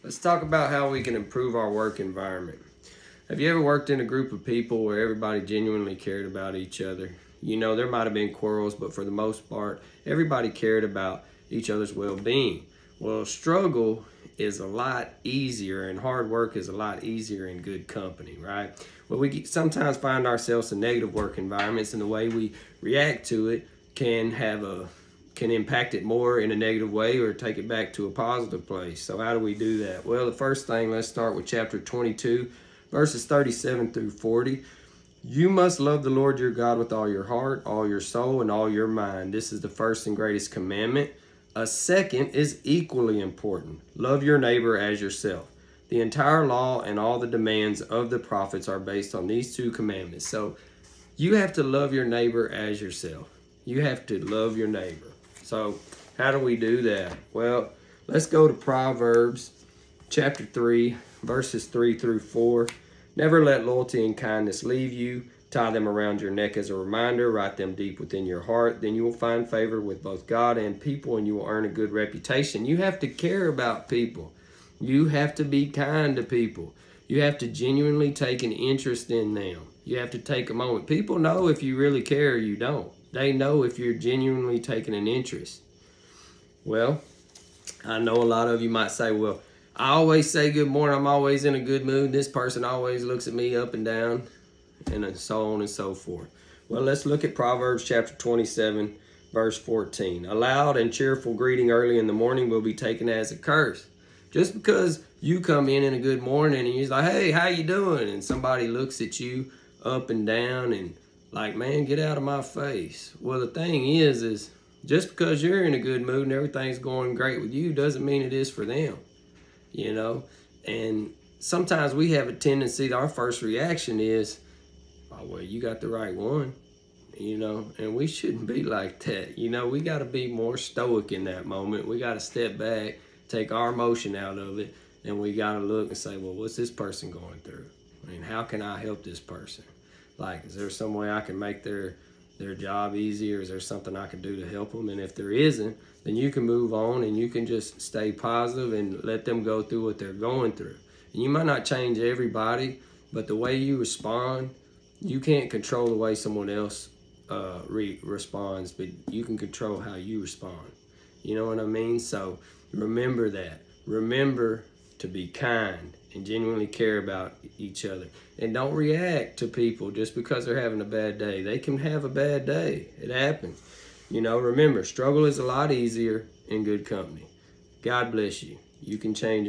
Let's talk about how we can improve our work environment. Have you ever worked in a group of people where everybody genuinely cared about each other? You know, there might have been quarrels, but for the most part, everybody cared about each other's well-being. Well, struggle is a lot easier and hard work is a lot easier in good company, right? Well, we sometimes find ourselves in negative work environments, and the way we react to it can impact it more in a negative way or take it back to a positive place. So how do we do that? Well, the first thing, let's start with chapter 22, verses 37 through 40. You must love the Lord your God with all your heart, all your soul, and all your mind. This is the first and greatest commandment. A second is equally important. Love your neighbor as yourself. The entire law and all the demands of the prophets are based on these two commandments. So you have to love your neighbor as yourself. You have to love your neighbor. So how do we do that? Well, let's go to Proverbs chapter 3, verses 3 through 4. Never let loyalty and kindness leave you. Tie them around your neck as a reminder. Write them deep within your heart. Then you will find favor with both God and people, and you will earn a good reputation. You have to care about people. You have to be kind to people. You have to genuinely take an interest in them. You have to take a moment. People know if you really care or you don't. They know if you're genuinely taking an interest. Well, I know a lot of you might say, well, I always say good morning. I'm always in a good mood. This person always looks at me up and down, and so on and so forth. Well, let's look at Proverbs chapter 27, verse 14. A loud and cheerful greeting early in the morning will be taken as a curse. Just because you come in a good morning and you're like, hey, how you doing? And somebody looks at you up and down and like, man, get out of my face. Well, the thing is just because you're in a good mood and everything's going great with you doesn't mean it is for them, you know? And sometimes we have a tendency, our first reaction is, oh, well, you got the right one, you know? And we shouldn't be like that. You know, we got to be more stoic in that moment. We got to step back, take our emotion out of it, and we got to look and say, well, what's this person going through? I mean, how can I help this person? Like, is there some way I can make their job easier? Is there something I can do to help them? And if there isn't, then you can move on and you can just stay positive and let them go through what they're going through. And you might not change everybody, but the way you respond, you can't control the way someone else responds, but you can control how you respond. You know what I mean? So remember that. Remember to be kind and genuinely care about each other. And don't react to people just because they're having a bad day. They can have a bad day. It happens. You know, remember, struggle is a lot easier in good company. God bless you. You can change it.